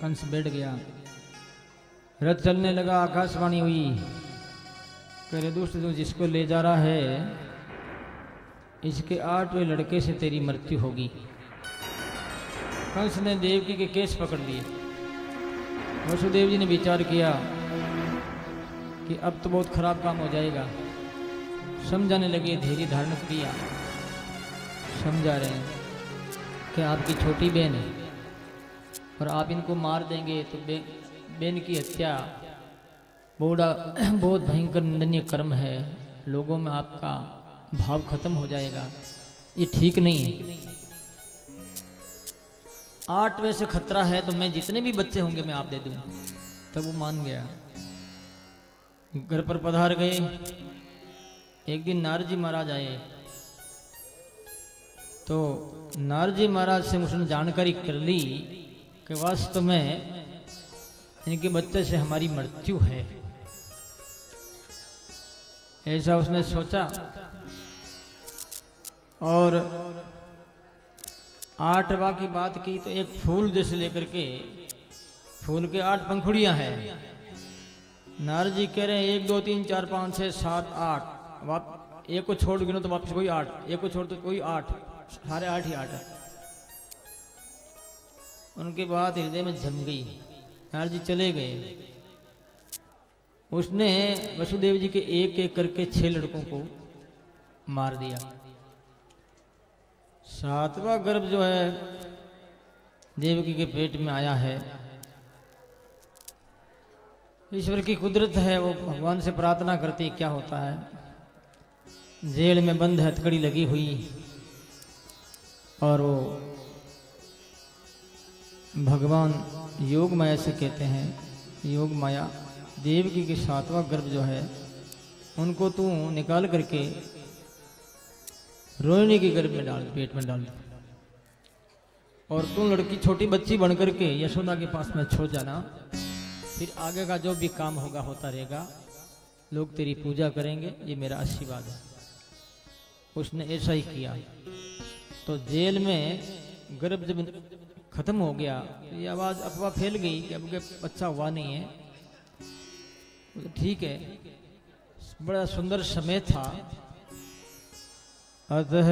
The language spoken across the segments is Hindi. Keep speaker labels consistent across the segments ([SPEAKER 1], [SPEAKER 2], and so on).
[SPEAKER 1] कंस बैठ गया। रथ चलने लगा, आकाशवाणी हुई, कह रहे दुष्ट जो जिसको ले जा रहा है इसके 8वें लड़के से तेरी मृत्यु होगी। कंस ने देवकी के केस पकड़ लिए। वसुदेव जी ने विचार किया कि अब तो बहुत खराब काम हो जाएगा। समझाने लगे, धैर्य धारण किया, समझा रहे हैं कि आपकी छोटी बहन है और आप इनको मार देंगे तो बहन की हत्या बहुत भयंकर निंदनीय कर्म है, लोगों में आपका भाव खत्म हो जाएगा, ये ठीक नहीं है। 8वें से खतरा है तो मैं जितने भी बच्चे होंगे मैं आप दे दूं। तब वो मान गया। घर पर पधार गए। एक दिन नारद जी महाराज आए तो नारद जी महाराज से उसने जानकारी कर ली कि वास्तव में इनके बच्चे से हमारी मृत्यु है। ऐसा उसने सोचा और 8वां की बात की तो एक फूल जैसे लेकर के, फूल के 8 पंखुड़ियां हैं। नारद जी कह रहे हैं 1 2 3 4 5 6 7 8, एक को छोड़ गिनो तो वापस कोई 8, एक को छोड़ तो कोई 8, सारे 8 ही 8 है। उनके बाद हृदय में जम गई। नारद जी चले गए। उसने वसुदेव जी के एक एक करके 6 लड़कों को मार दिया। 7वां गर्भ जो है देवकी के पेट में आया है। ईश्वर की कुदरत है, वो भगवान से प्रार्थना करती क्या होता है। जेल में बंद है, हथकड़ी लगी हुई, और वो भगवान योग माया से कहते हैं, योग माया देवकी के 7वां गर्भ जो है उनको तू निकाल करके रोहिणी के गर्भ में डाल, पेट में डाल, और तू लड़की छोटी बच्ची बन करके यशोदा के पास में छोड़ जाना। फिर आगे का जो भी काम होगा होता रहेगा, लोग तेरी पूजा करेंगे, ये मेरा आशीर्वाद है। उसने ऐसा ही किया। तो जेल में गर्भ जब खत्म हो गया, ये आवाज अफवाह फैल गई कि अब बच्चा हुआ नहीं है। ठीक है, बड़ा सुंदर समय था। अतः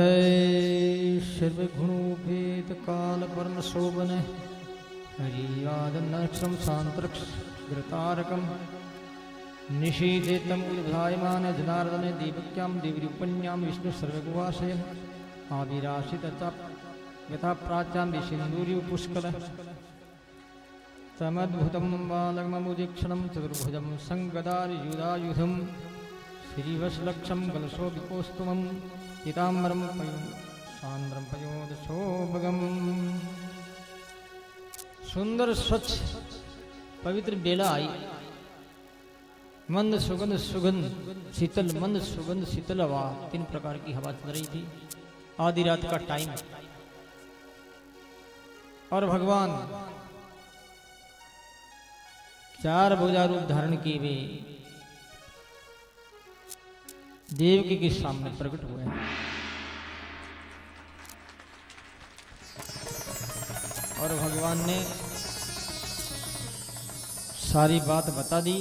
[SPEAKER 1] सर्व गुणोपेत काल परम शोभन हरियादनक्षम सांतरक्ष घृतारकम निशीथेतम उद्धायमान जनार्दन दीपक्याम दिव्युपन्याम विष्णु सर्वगुवाशय आविराशित यथा प्राच्याम सिंदूर्यु पुष्कल तमद्भुतं बालकममुदीक्षणं चतुर्भुजं संगदायुधायुधं श्रीवत्सलक्षं कलशोभिकोस्तुमं पीताम्बरं सांद्रं पयोदशोभगम्। सुंदर स्वच्छ पवित्र बेला आई। मंद सुगंध सुगंध शीतल, मंद सुगंध शीतल हवा, 3 प्रकार की हवा चल रही थी। आधी रात का टाइम, और भगवान 4 भुजा रूप धारण किए हुए देवकी के सामने प्रकट हुए हैं। और भगवान ने सारी बात बता दी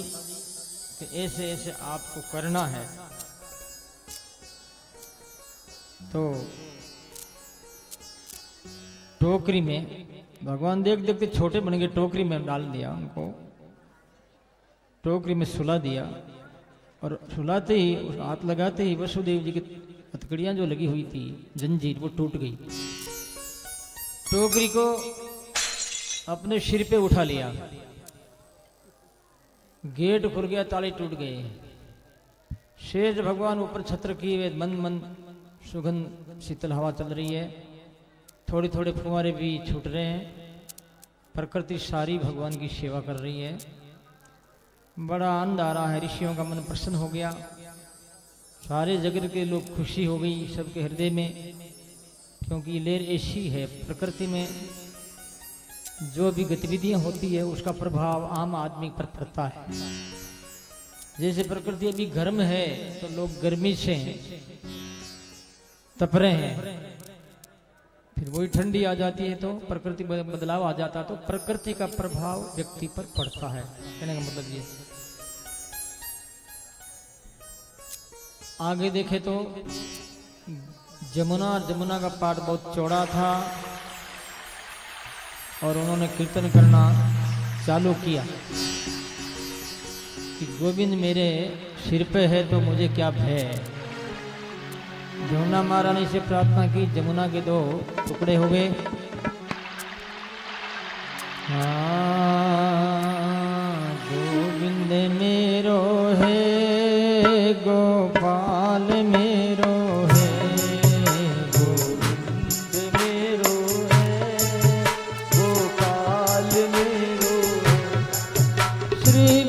[SPEAKER 1] कि ऐसे ऐसे आपको करना है। तो टोकरी में भगवान देख देखते छोटे बन गए, टोकरी में डाल दिया उनको, टोकरी में सुला दिया। और सुलाते ही, हाथ लगाते ही वसुदेव जी की हथकड़ियां जो लगी हुई थी, जंजीर, वो टूट गई। टोकरी को अपने सिर पे उठा लिया, गेट खुल गया, ताले टूट गए। शेष भगवान ऊपर छत्र किए, मंद मंद सुगंध शीतल हवा चल रही है, थोड़े थोड़े फुहारे भी छूट रहे हैं। प्रकृति सारी भगवान की सेवा कर रही है। बड़ा आनंद आ रहा है, ऋषियों का मन प्रसन्न हो गया, सारे जगत के लोग खुशी हो गई सबके हृदय में, क्योंकि ये लहर ऐसी है। प्रकृति में जो भी गतिविधियां होती है उसका प्रभाव आम आदमी पर पड़ता है। जैसे प्रकृति अभी गर्म है तो लोग गर्मी से तप रहे हैं, फिर फिर वही ठंडी आ जाती है तो प्रकृति में बदलाव आ जाता है, तो प्रकृति का प्रभाव व्यक्ति पर पड़ता है। कहने का मतलब ये। आगे देखे तो जमुना का पाठ बहुत चौड़ा था और उन्होंने कीर्तन करना चालू किया कि गोविंद मेरे सिर पे है तो मुझे क्या भय। जमुना महारानी से प्रार्थना की, जमुना के 2 टुकड़े हो गए। गोविंद मेरो है, गोपाल मेरो है, गोविंद मेरो है, गोपाल मेरो है, श्री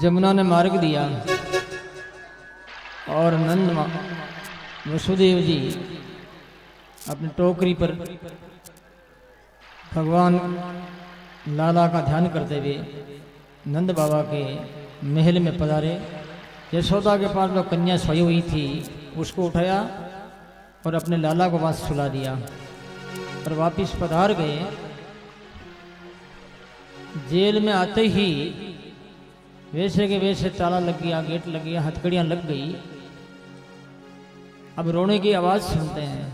[SPEAKER 1] जमुना ने मार्ग दिया और नंद वसुदेव जी अपनी टोकरी पर भगवान लाला का ध्यान करते हुए नंद बाबा के महल में पधारे। यशोदा के पास जो कन्या सोई हुई थी उसको उठाया और अपने लाला को वहां सुला दिया और वापिस पधार गए। जेल में आते ही वैसे के वैसे ताला लग गया, गेट लग गया, हथकड़ियां लग गई। अब रोने की आवाज सुनते हैं।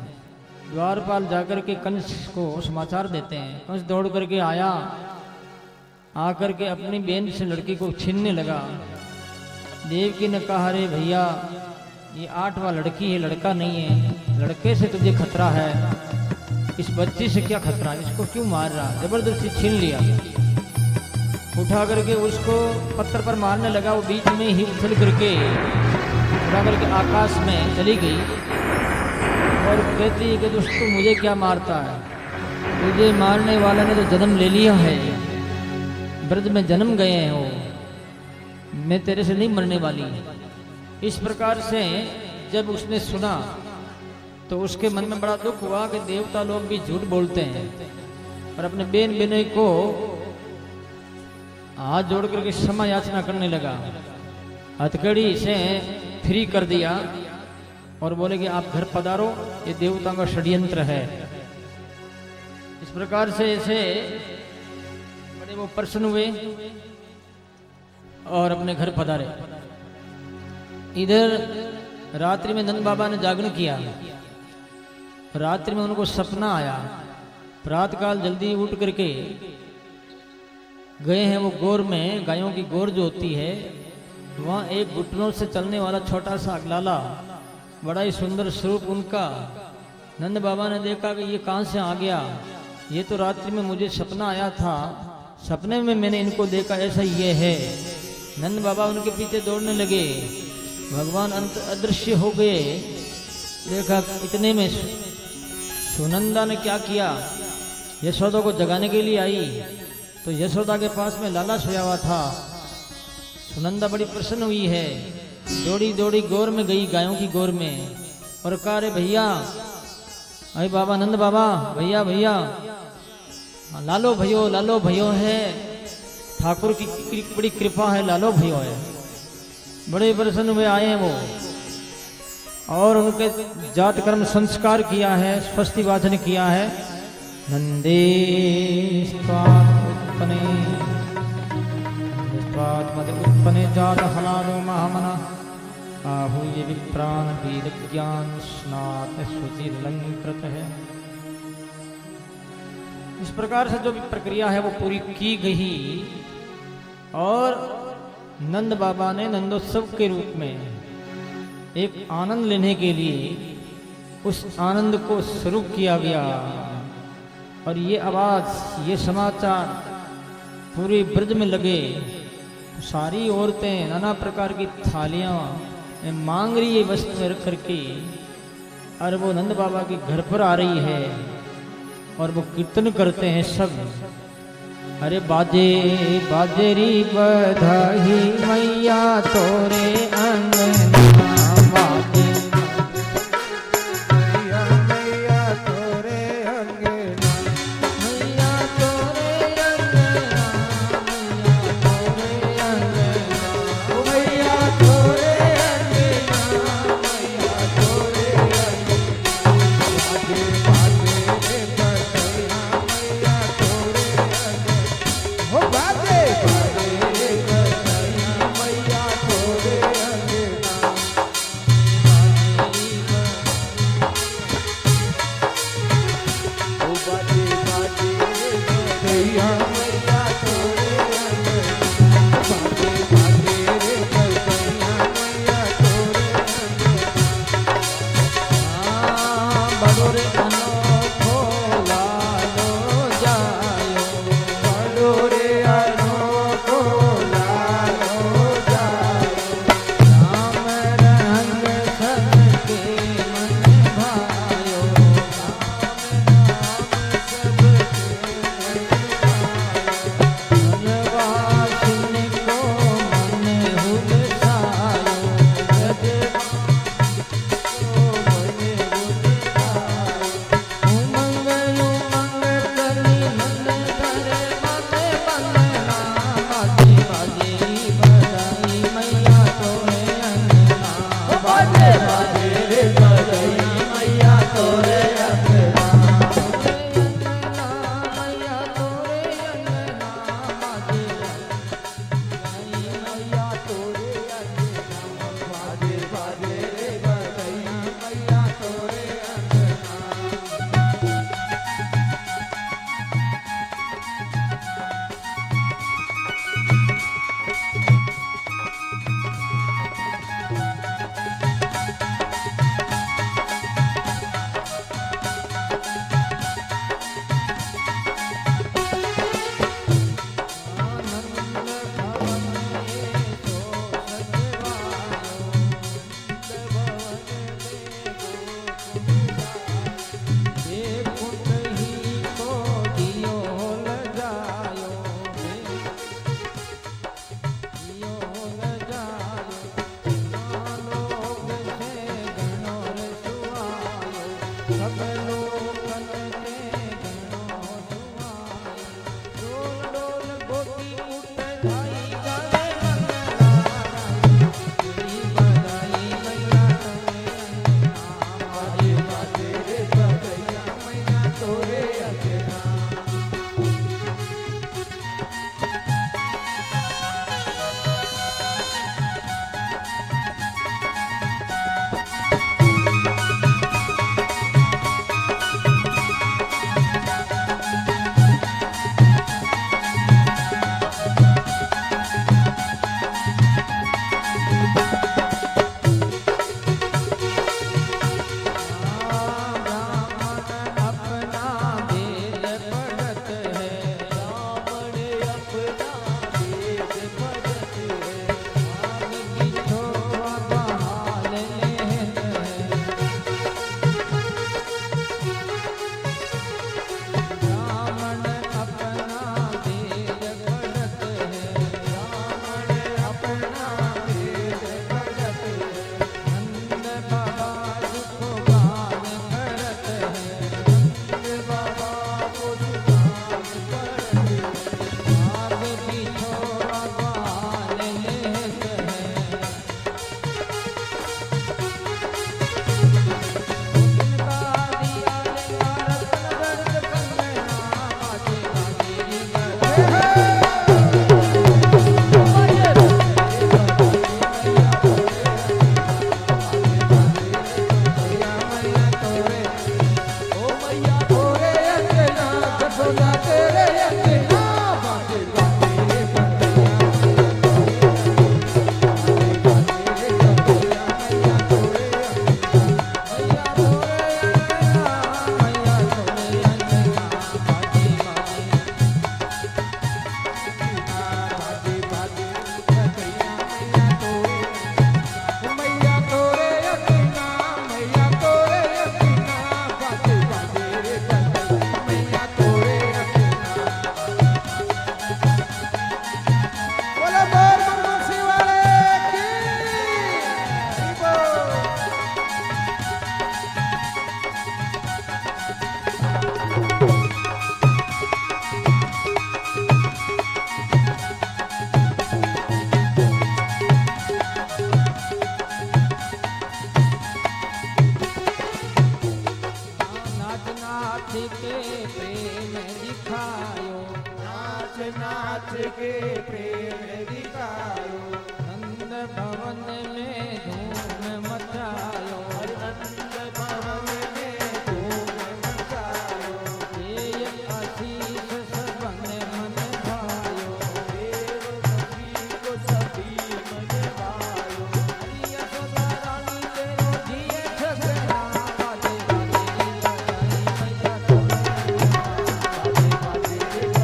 [SPEAKER 1] द्वारपाल जाकर के कंस को समाचार देते हैं। कंस दौड़ करके आया, आकर के अपनी बहन से लड़की को छीनने लगा। देवकी ने कहा, अरे भैया ये 8वां लड़की है, लड़का नहीं है। लड़के से तुझे खतरा है, इस बच्ची से क्या खतरा, इसको क्यों मार रहा। जबरदस्ती छीन लिया, उठा करके उसको पत्थर पर मारने लगा। वो बीच में ही उछल करके उठा करके आकाश में चली गई और कहती है कि दोस्त तू मुझे क्या मारता है, तुझे मारने वाले ने तो जन्म ले लिया है, ब्रज में जन्म गए हो, मैं तेरे से नहीं मरने वाली। इस प्रकार से जब उसने सुना तो उसके मन में बड़ा दुख हुआ कि देवता लोग भी झूठ बोलते हैं, और अपने बेन बिनय को हाथ जोड़ करके क्षमा याचना करने लगा। हथकड़ी से फ्री कर दिया और बोले कि आप घर पधारो, ये देवताओं का षड्यंत्र है। इस प्रकार से ऐसे बड़े वो प्रसन्न हुए और अपने घर पधारे। इधर रात्रि में नंद बाबा ने जागरण किया। रात्रि में उनको सपना आया। प्रातःकाल जल्दी उठ करके गए हैं वो गोर में, गायों की गोर जो होती है, वहाँ एक घुटनों से चलने वाला छोटा सा अगलाला, बड़ा ही सुंदर स्वरूप उनका। नंद बाबा ने देखा कि ये कहाँ से आ गया, ये तो रात्रि में मुझे सपना आया था, सपने में मैंने इनको देखा, ऐसा ये है। नंद बाबा उनके पीछे दौड़ने लगे। भगवान अंत अदृश्य हो गए। देखा इतने में सुनंदा ने क्या किया, यशोदा को जगाने के लिए आई तो यशोदा के पास में लाला सोया हुआ था। सुनंदा बड़ी प्रसन्न हुई है, दौड़ी दौड़ी गौर में गई, गायों की गौर में, और कहा अरे भैया, अरे बाबा नंद बाबा, भैया भैया, लालो भयो है, ठाकुर की बड़ी कृपा है, लालो भयो है। बड़े प्रसन्न हुए आए हैं वो, और उनके जात कर्म संस्कार किया है, स्वस्ति वाचन किया है। नंदे उत्पने जात हलालो महामना आहूय विप्रान वेद ज्ञान स्नात शुचिरलंकृत है। इस प्रकार से जो भी प्रक्रिया है वो पूरी की गई, और नंद बाबा ने नंदोत्सव के रूप में एक आनंद लेने के लिए उस आनंद को स्वरूप किया गया। और ये आवाज, ये समाचार पूरे ब्रज में लगे, तो सारी औरतें नाना प्रकार की थालियां मांग रही है वस्तु में रख करके, और वो नंद बाबा के घर पर आ रही है, और वो कीर्तन करते हैं सब। अरे बाजे बाजेरी बधाई मैया तोरे अंगना, बाजे मैया तोरे अंगना, मैया तोरे अंगना, मैया तोरे अंगना, मैया तोरे अंगना, मैया तोरे अंगना, बाजे बाजे मैया तोरे अंगना, बाजे बाजे मैया तोरे
[SPEAKER 2] नाच के प्रेम दिखायो,
[SPEAKER 1] नंद भवन में धूम मचायो,
[SPEAKER 2] नंद भवन में धूम मचायो,
[SPEAKER 1] ये आशीष सबने मन भायो,
[SPEAKER 2] देव सभी को सभी मन भायो,
[SPEAKER 1] यशोदा रानी तेरो जिए छसना, बाजे बाजे मैया तोरे,
[SPEAKER 2] बाजे बाजे मैया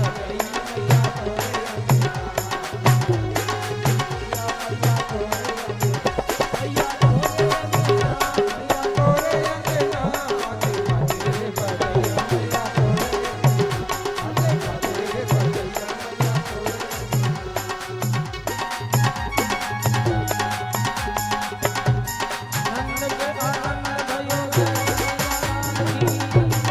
[SPEAKER 1] नंद के आनंद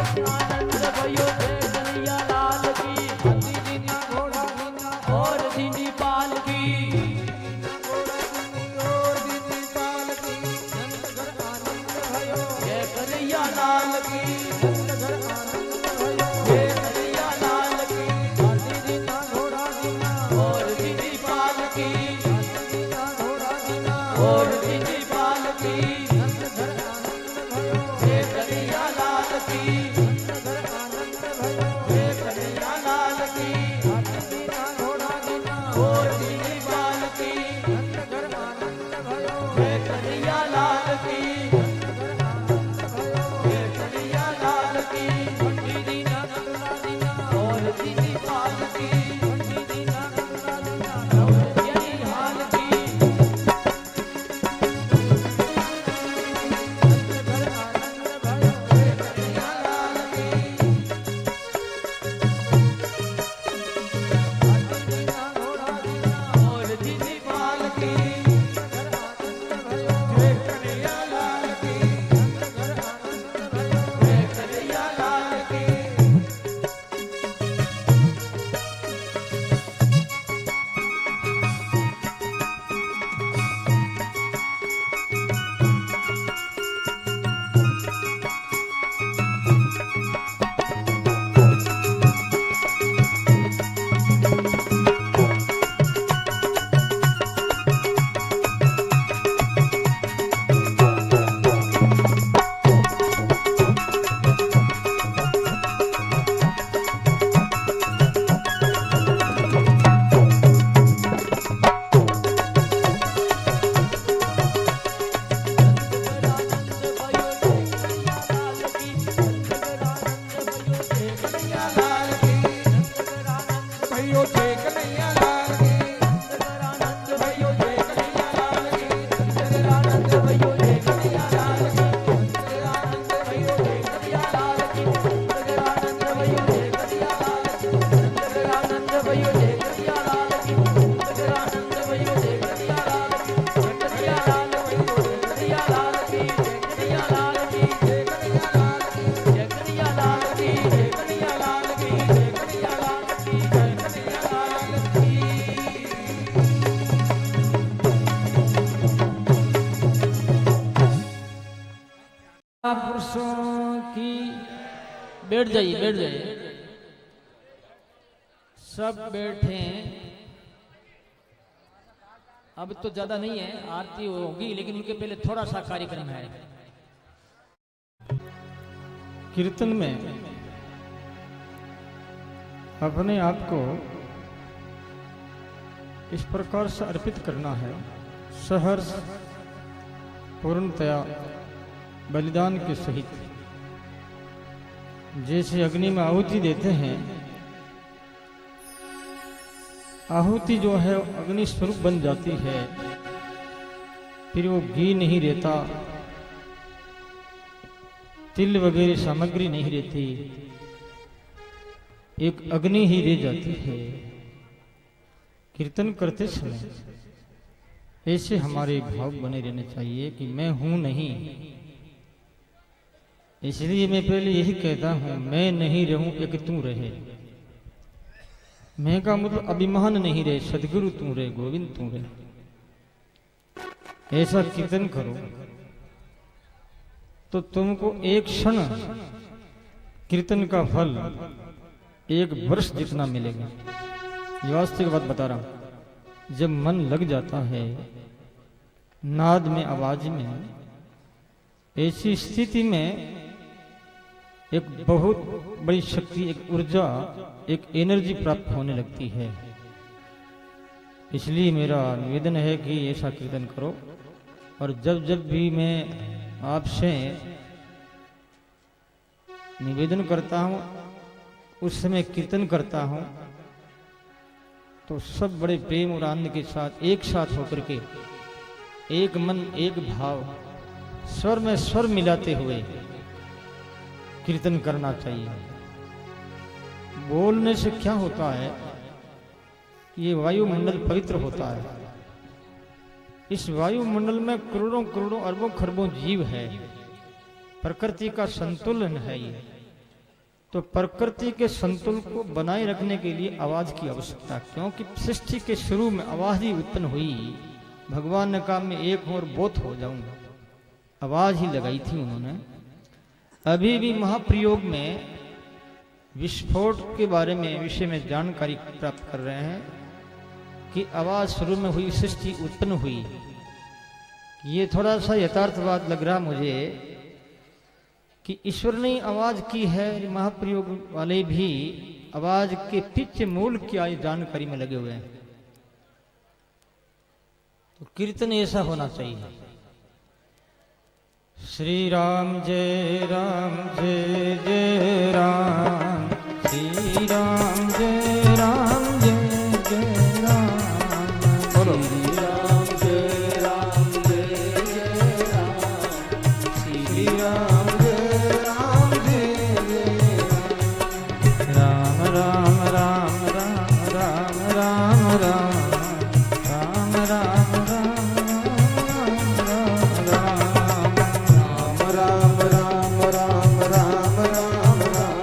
[SPEAKER 1] भयो
[SPEAKER 3] आनंद भयो जय कन्हैया लाल की,
[SPEAKER 1] हाथी दीना घोड़ा दीना
[SPEAKER 3] और दीदी पाल की,
[SPEAKER 1] और दीदी पाल की, नंद घर आनंद भयो,
[SPEAKER 3] जय कन्हैया लाल की,
[SPEAKER 1] नंद घर आनंद भयो,
[SPEAKER 3] जय कन्हैया लाल की,
[SPEAKER 1] हाथी दीना घोड़ा दीना
[SPEAKER 3] और दीदी पाल की,
[SPEAKER 1] हाथी दीना घोड़ा दीना
[SPEAKER 3] और दीदी पाल की,
[SPEAKER 1] नंद घर आनंद भयो,
[SPEAKER 3] जय कन्हैया लाल की,
[SPEAKER 1] नंद घर आनंद भयो,
[SPEAKER 3] जय कन्हैया लाल की,
[SPEAKER 1] हाथी दीना घोड़ा दीना
[SPEAKER 3] और दीदी पाल की,
[SPEAKER 1] नंद घर आनंद भयो,
[SPEAKER 3] जय कन्हैया लाल की,
[SPEAKER 1] नंद घर आनंद भयो,
[SPEAKER 3] जय कन्हैया लाल की,
[SPEAKER 1] हाथी दीना घोड़ा दीना
[SPEAKER 3] और दीदी पाल की,
[SPEAKER 1] हाथी दीना घोड़ा दीना
[SPEAKER 3] यही हाल की।
[SPEAKER 1] महापुरुषों की। बैठ जाइए, बैठ जाइए, सब बैठे। अब तो ज्यादा नहीं है, आरती होगी, लेकिन उनके पहले थोड़ा सा कार्यक्रम है। कीर्तन में अपने आप को इस प्रकार से अर्पित करना है, सहर्ष पूर्णतया बलिदान के सहित। जैसे अग्नि में आहुति देते हैं, आहुति जो है अग्नि स्वरूप बन जाती है, फिर वो घी नहीं रहता, तिल वगैरह सामग्री नहीं रहती, एक अग्नि ही रह जाती है। कीर्तन करते समय ऐसे हमारे भाव बने रहने चाहिए कि मैं हूं नहीं। इसलिए मैं पहले यही कहता हूं, मैं नहीं रहूं, एक तू रहे। मैं का मतलब अभिमान नहीं रहे, सदगुरु तू रहे, गोविंद तू रहे। ऐसा कीर्तन करो तो तुमको एक क्षण कीर्तन का फल एक वर्ष जितना मिलेगा। ये वास्तविक बात बता रहा हूं। जब मन लग जाता है नाद में, आवाज में, ऐसी स्थिति में एक बहुत बड़ी शक्ति, एक ऊर्जा, एक एनर्जी प्राप्त होने लगती है। इसलिए मेरा निवेदन है कि ऐसा कीर्तन करो। और जब जब भी मैं आपसे निवेदन करता हूं, उस समय कीर्तन करता हूं, तो सब बड़े प्रेम और आनंद के साथ एक साथ होकर के एक मन एक भाव स्वर में स्वर मिलाते हुए कीर्तन करना चाहिए। बोलने से क्या होता है, ये वायुमंडल पवित्र होता है। इस वायुमंडल में करोड़ों करोड़ों अरबों खरबों जीव है, प्रकृति का संतुलन है ये। तो प्रकृति के संतुलन को बनाए रखने के लिए आवाज की आवश्यकता, क्योंकि सृष्टि के शुरू में आवाज ही उत्पन्न हुई। भगवान ने कहा मैं एक हूं और बहुत हो जाऊंगा, आवाज ही लगाई थी उन्होंने। अभी भी महाप्रयोग में विस्फोट के बारे में विषय में जानकारी प्राप्त कर रहे हैं कि आवाज शुरू में हुई, सृष्टि उत्पन्न हुई। ये थोड़ा सा यथार्थवाद लग रहा मुझे कि ईश्वर ने आवाज की है। महाप्रयोग वाले भी आवाज के पीछे मूल क्या जानकारी में लगे हुए हैं। तो कीर्तन ऐसा होना चाहिए। श्री राम जय राम, जय जय राम, श्री राम जय राम, जय जय राम, बोलो
[SPEAKER 2] श्री राम जय राम, जय जय राम, श्री राम जय राम, जय जय
[SPEAKER 1] राम राम राम राम राम राम राम राम राम राम
[SPEAKER 2] राम राम राम राम राम राम राम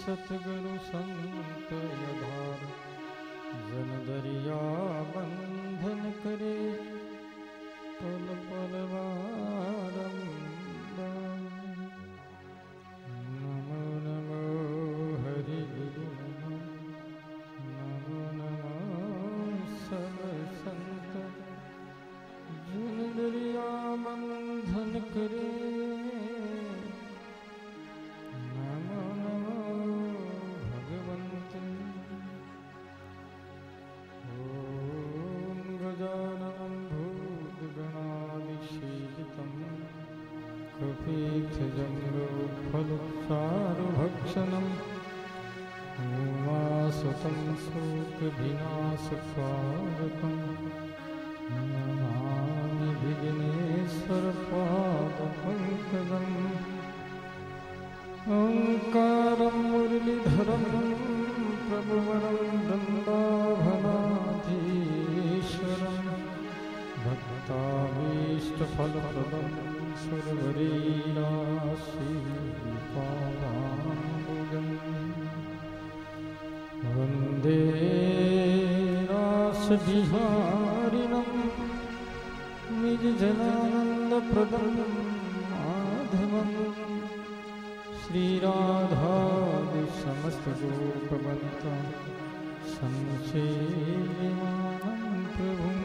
[SPEAKER 4] सतगुरु संत आधार जन दरिया बंधन करे पल पल बारंबार। नमो नमो हरि गुरु नमो नमो सब संत जन दरिया बंधन करे नमो नमो भगवन्ते। ओम गजाननं भूतगणादिसेवितं कपीथजम्बोफलसारभक्षणम् उमासुतं शोकविनाशकारकं नमामि विघ्नेश्वरपादपङ्कजम्। ओंकारं मुरलीधरं प्रभुवरं वृन्दावनाधीश्वरं भक्ताभीष्टफलप्रदं सुरवरीराशिपादाम्बुजम् वन्दे रासबिहारिणं निजजनानन्दप्रदं माधवम्। श्रीराधादि समस्त गोपवन्तं संसेव्यमानं प्रभुं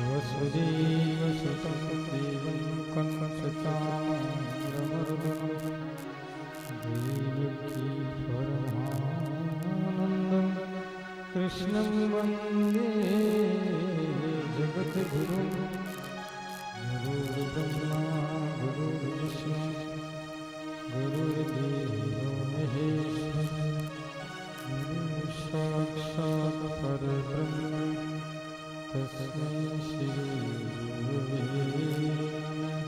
[SPEAKER 4] वसुदेवसुतं देवं कंसचाणूरमर्दनं देवकी परमानन्दं कृष्णं वन्दे जगद्गुरुं। गुरुर्ब्रह्मा गुरुर्विष्णु गुरुर्देवो महेश्वरः गुरुः साक्षात् परब्रह्म तस्मै श्रीगुरवे नमः।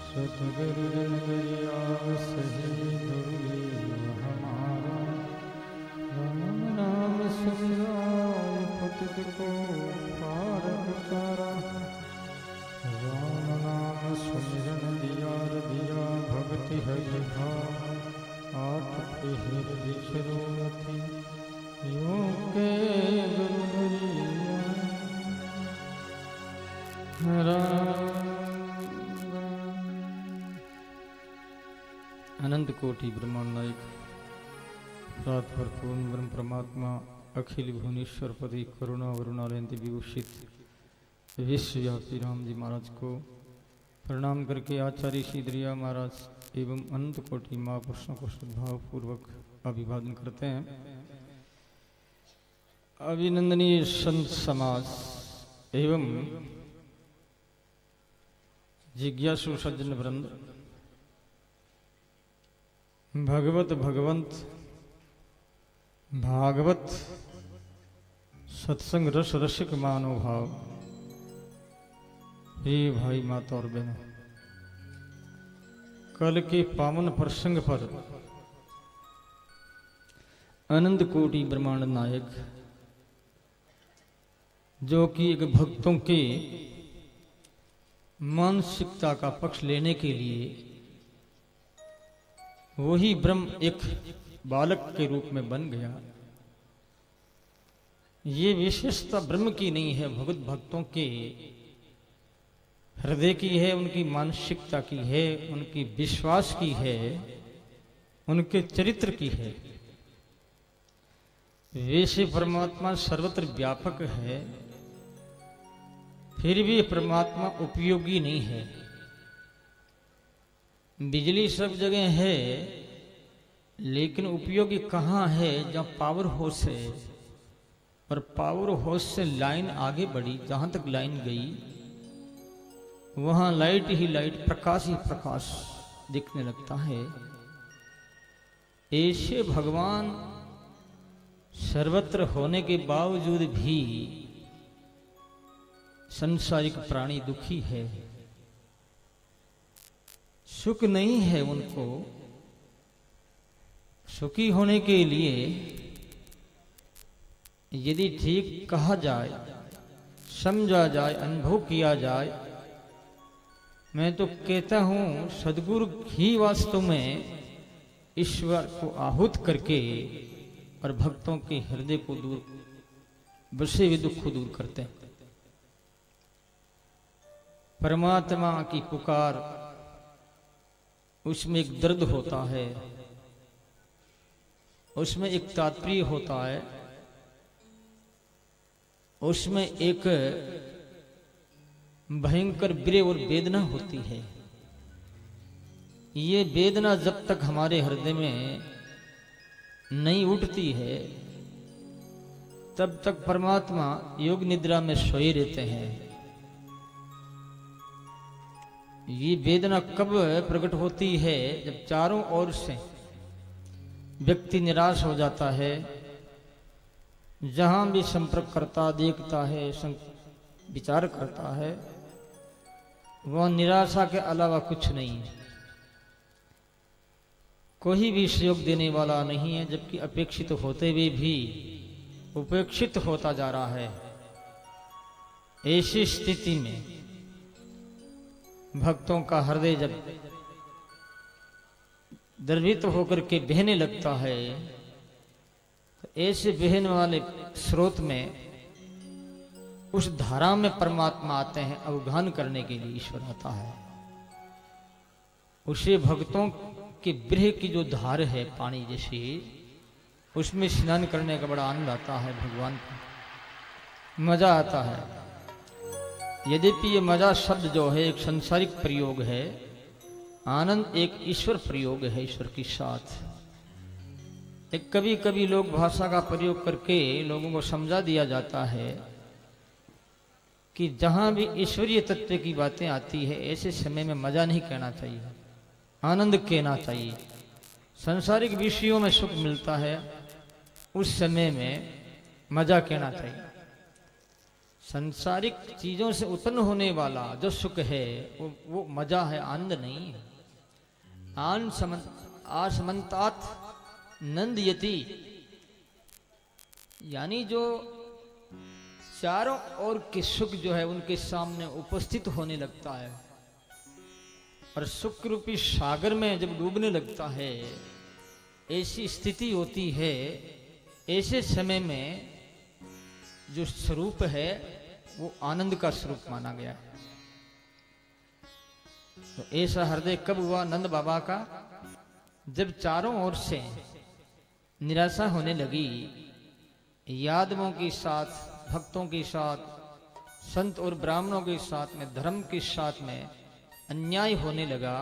[SPEAKER 4] सद्गुरुजनदया सहित गुरुदेव हमारा राम नाम सुमिराय पतित को पार उतारा। राम नाम सुमिरन दिया भगति हरि भाव आठ हृदय सरोमति यो के गुरु हरिया।
[SPEAKER 1] अनंत कोटि ब्रह्मांड नायक रात भर पूर्ण ब्रह्म परमात्मा अखिल भुवनेश्वर पति करुणा वरुणालयंती विभूषित विश्वव्यापी राम जी महाराज को प्रणाम करके आचार्य श्री दरिया महाराज एवं अनंत कोटि महापुरुषों को सद्भाव पूर्वक अभिवादन करते हैं। अभिनंदनीय संत समाज एवं जिज्ञासु सज्जन वृंद भगवंत भागवत सत्संग रस रसिक मानव भाव हे भाई माता और बहनों, कल के पावन प्रसंग पर अनंत कोटि ब्रह्मांड नायक जो कि एक भक्तों के मानसिकता का पक्ष लेने के लिए वही ब्रह्म एक बालक के रूप में बन गया। ये विशेषता ब्रह्म की नहीं है, भगवत भक्तों के हृदय की है, उनकी मानसिकता की है, उनकी विश्वास की है, उनके चरित्र की है। वैसे परमात्मा सर्वत्र व्यापक है, फिर भी परमात्मा उपयोगी नहीं है। बिजली सब जगह है, लेकिन उपयोगी कहाँ है? जहाँ पावर हाउस है, और पावर हाउस से लाइन आगे बढ़ी, जहाँ तक लाइन गई वहाँ लाइट ही लाइट, प्रकाश ही प्रकाश दिखने लगता है। ऐसे भगवान सर्वत्र होने के बावजूद भी संसारिक प्राणी दुखी है, सुख नहीं है उनको। सुखी होने के लिए यदि ठीक कहा जाए, समझा जाए, अनुभव किया जाए, मैं तो कहता हूं सदगुरु ही वास्तव में ईश्वर को आहूत करके और भक्तों के हृदय को दूर बसे हुए दुख को दूर करते हैं। परमात्मा की पुकार, उसमें एक दर्द होता है, उसमें एक तात्पर्य होता है, उसमें एक भयंकर विरह और वेदना होती है। ये वेदना जब तक हमारे हृदय में नहीं उठती है तब तक परमात्मा योग निद्रा में सोए रहते हैं। ये वेदना कब प्रकट होती है? जब चारों ओर से व्यक्ति निराश हो जाता है, जहां भी संपर्क करता, देखता है, विचार करता है, वह निराशा के अलावा कुछ नहीं है। कोई भी सहयोग देने वाला नहीं है, जबकि अपेक्षित होते हुए भी उपेक्षित होता जा रहा है। ऐसी स्थिति में भक्तों का हृदय जब द्रवित होकर के बहने लगता है, तो ऐसे बहने वाले स्रोत में, उस धारा में परमात्मा आते हैं। अवगाहन करने के लिए ईश्वर आता है। उसे भक्तों के विरह की जो धार है पानी जैसी, उसमें स्नान करने का बड़ा आनंद आता है। भगवान को मजा आता है। यद्यपि ये मजा शब्द जो है एक सांसारिक प्रयोग है, आनंद एक ईश्वर प्रयोग है, ईश्वर के साथ। एक कभी कभी लोग भाषा का प्रयोग करके लोगों को समझा दिया जाता है कि जहां भी ईश्वरीय तत्व की बातें आती है, ऐसे समय में मजा नहीं कहना चाहिए, आनंद कहना चाहिए। सांसारिक विषयों में सुख मिलता है, उस समय में मजा कहना चाहिए। सांसारिक चीजों से उत्पन्न होने वाला जो सुख है वो मजा है, आनंद नहीं है। आसमंतात नंदयति, यानी जो चारों ओर के सुख जो है उनके सामने उपस्थित होने लगता है और सुख रूपी सागर में जब डूबने लगता है, ऐसी स्थिति होती है। ऐसे समय में जो स्वरूप है वो आनंद का स्वरूप माना गया है। तो ऐसा हृदय कब हुआ नंद बाबा का? जब चारों ओर से निराशा होने लगी, यादवों के साथ, भक्तों के साथ, संत और ब्राह्मणों के साथ में, धर्म के साथ में अन्याय होने लगा।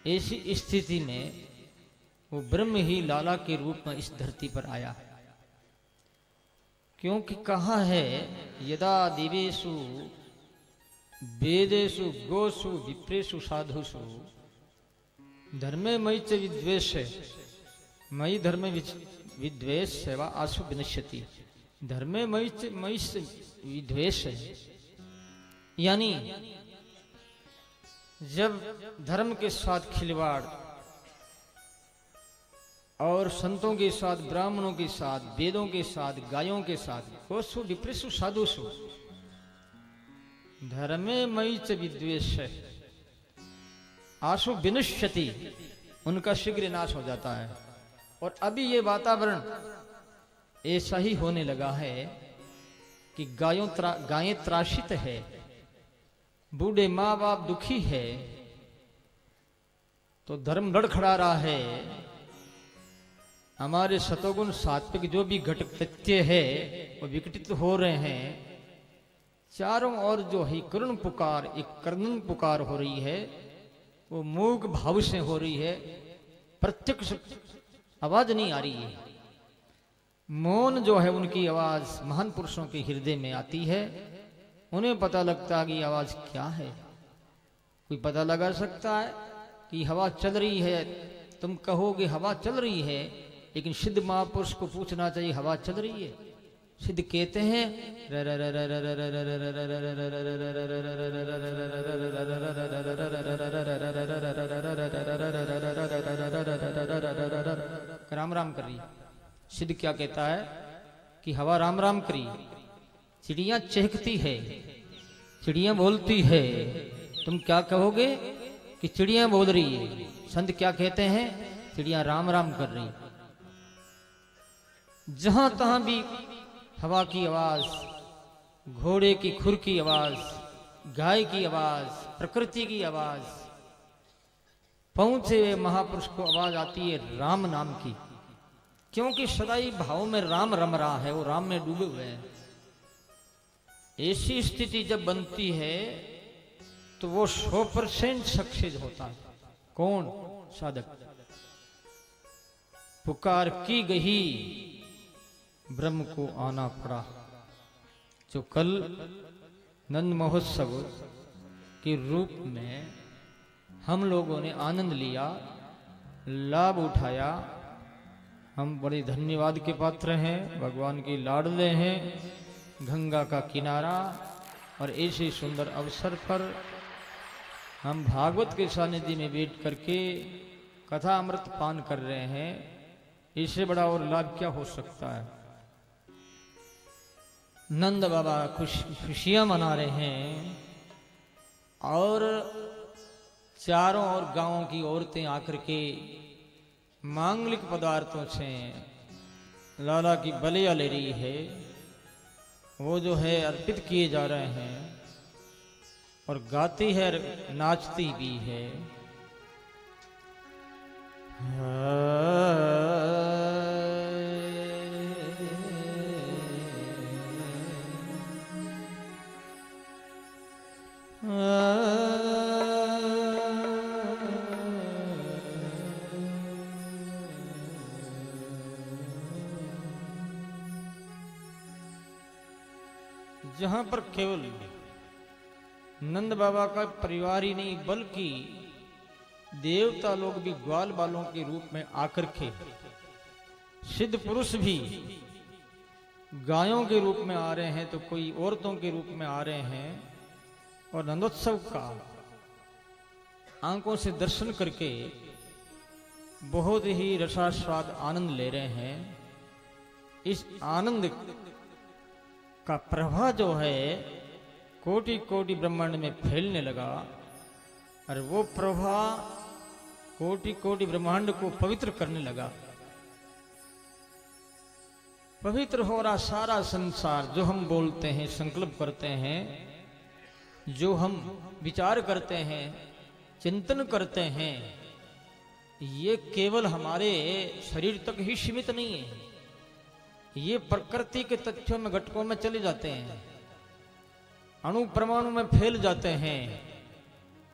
[SPEAKER 1] ऐसी स्थिति में वो ब्रह्म ही लाला के रूप में इस धरती पर आया। क्योंकि कहा है, यदा दिवेशु वेदेशु गोसु विप्रेशु साधुषु धर्मे मयि च विद्वेष, मयि धर्मे विद्वेष सेवा आशु विनश्यति। धर्मे मयि च विद्वेष, यानी जब धर्म के साथ खिलवाड़ और संतों के साथ, ब्राह्मणों के साथ, वेदों के साथ, गायों के साथ, गोसु विप्रेशु साधुषु धर्मे मयि च विद्वेष आशु विनश्यति, उनका शीघ्र नाश हो जाता है। और अभी ये वातावरण ऐसा ही होने लगा है कि गायें त्रासित है, बूढ़े माँ बाप दुखी है, तो धर्म लड़खड़ा रहा है। हमारे सतोगुण सात्विक जो भी घटक तथ्य है वो विकटित हो रहे हैं। चारों ओर जो है करुण पुकार, एक कर्णन पुकार हो रही है, वो मूक भाव से हो रही है, प्रत्यक्ष आवाज नहीं आ रही है। मौन जो है उनकी आवाज महान पुरुषों के हृदय में आती है। उन्हें पता लगता है कि आवाज क्या है। कोई पता लगा सकता है कि हवा चल रही है? तुम कहोगे हवा चल रही है, लेकिन सिद्ध महापुरुष को पूछना चाहिए हवा चल रही है? सिद्ध कहते हैं राम राम कर रही। सिद्ध क्या कहता है कि हवा राम राम करी, चिड़िया चहकती है, चिड़िया बोलती है। तुम क्या कहोगे कि चिड़िया बोल रही है? संत क्या कहते हैं? चिड़िया राम राम कर रही। जहां तहां भी हवा की आवाज, घोड़े की खुर की आवाज, गाय की आवाज, प्रकृति की आवाज, पहुंचे हुए महापुरुष को आवाज आती है राम नाम की, क्योंकि सदाई भाव में राम रम रहा है, वो राम में डूबे हुए हैं। ऐसी स्थिति जब बनती है तो वो 100% सक्सेस होता है। कौन? साधक। पुकार की गई, ब्रह्म को आना पड़ा। जो कल नंद महोत्सव के रूप में हम लोगों ने आनंद लिया, लाभ उठाया, हम बड़े धन्यवाद के पात्र हैं, भगवान के लाडले हैं। गंगा का किनारा और ऐसे सुंदर अवसर पर हम भागवत के सानिध्य में बैठ करके कथा अमृत पान कर रहे हैं। इससे बड़ा और लाभ क्या हो सकता है। नंद बाबा खुशियां मना रहे हैं और चारों ओर गांवों की औरतें आकर के मांगलिक पदार्थों से लाला की बलिया ले रही है, वो जो है अर्पित किए जा रहे हैं, और गाती है, नाचती भी है। जहां पर केवल नंद बाबा का परिवार ही नहीं बल्कि देवता लोग भी ग्वाल बालों के रूप में आकर के, सिद्ध पुरुष भी गायों के रूप में आ रहे हैं तो कोई औरतों के रूप में आ रहे हैं, और नंदोत्सव का आंखों से दर्शन करके बहुत ही रसास्वाद आनंद ले रहे हैं। इस आनंद का प्रवाह जो है कोटि कोटि ब्रह्मांड में फैलने लगा, और वो प्रवाह कोटि कोटि ब्रह्मांड को पवित्र करने लगा। पवित्र हो रहा सारा संसार। जो हम बोलते हैं, संकल्प करते हैं, जो हम विचार करते हैं, चिंतन करते हैं, ये केवल हमारे शरीर तक ही सीमित नहीं है। ये प्रकृति के तथ्यों में, घटकों में चले जाते हैं, अणु परमाणु में फैल जाते हैं।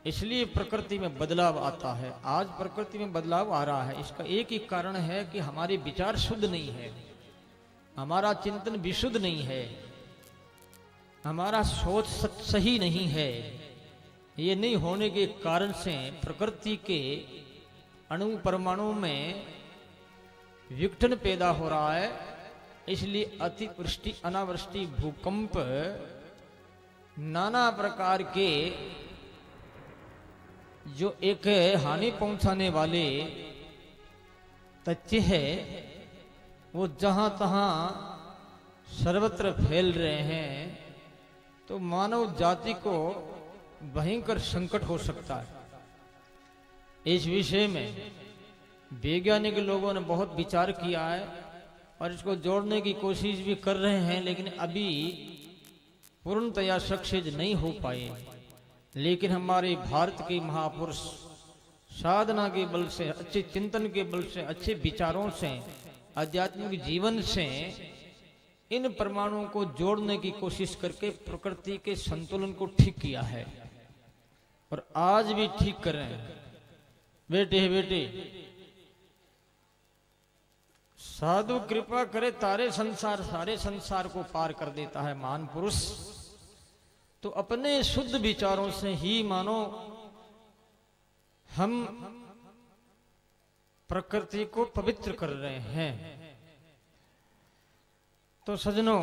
[SPEAKER 1] इसलिए प्रकृति में बदलाव आता है। आज प्रकृति में बदलाव आ रहा है, इसका एक ही कारण है कि हमारे विचार शुद्ध नहीं है, हमारा चिंतन विशुद्ध नहीं है, हमारा सोच सही नहीं है। ये नहीं होने के कारण से प्रकृति के अणु परमाणु में विघटन पैदा हो रहा है। इसलिए अतिवृष्टि, अनावृष्टि, भूकंप, नाना प्रकार के जो एक हानि पहुंचाने वाले तथ्य है, वो जहां तहां सर्वत्र फैल रहे हैं, तो मानव जाति को भयंकर संकट हो सकता है। इस विषय में वैज्ञानिक लोगों ने बहुत विचार किया है और इसको जोड़ने की कोशिश भी कर रहे हैं, लेकिन अभी पूर्णतया सक्सेस नहीं हो पाए। लेकिन हमारे भारत के महापुरुष साधना के बल से, अच्छे चिंतन के बल से, अच्छे विचारों से, आध्यात्मिक जीवन से इन परमाणुओं को जोड़ने की कोशिश करके प्रकृति के संतुलन को ठीक किया है, और आज भी ठीक कर रहे हैं। बेटे साधु कृपा करे तारे संसार, सारे संसार को पार कर देता है महान पुरुष। तो अपने शुद्ध विचारों से ही मानो हम प्रकृति को पवित्र कर रहे हैं। तो सजनों,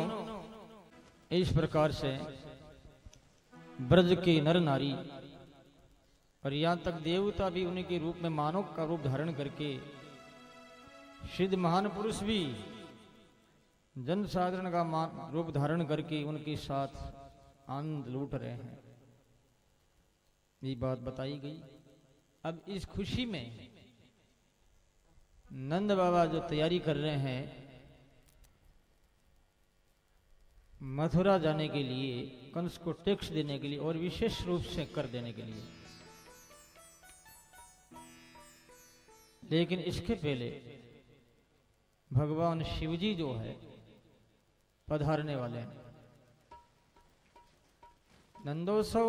[SPEAKER 1] इस प्रकार से ब्रज के नर नारी और यहां तक देवता भी उन्हीं के रूप में मानव का रूप धारण करके, सिद्ध महान पुरुष भी जन साधारण का रूप धारण करके उनके साथ आनंद लूट रहे हैं। ये बात बताई गई। अब इस खुशी में नंद बाबा जो तैयारी कर रहे हैं मथुरा जाने के लिए, कंस को टैक्स देने के लिए और विशेष रूप से कर देने के लिए। लेकिन इसके पहले भगवान शिवजी जो है पधारने वाले हैं। नंदोत्सव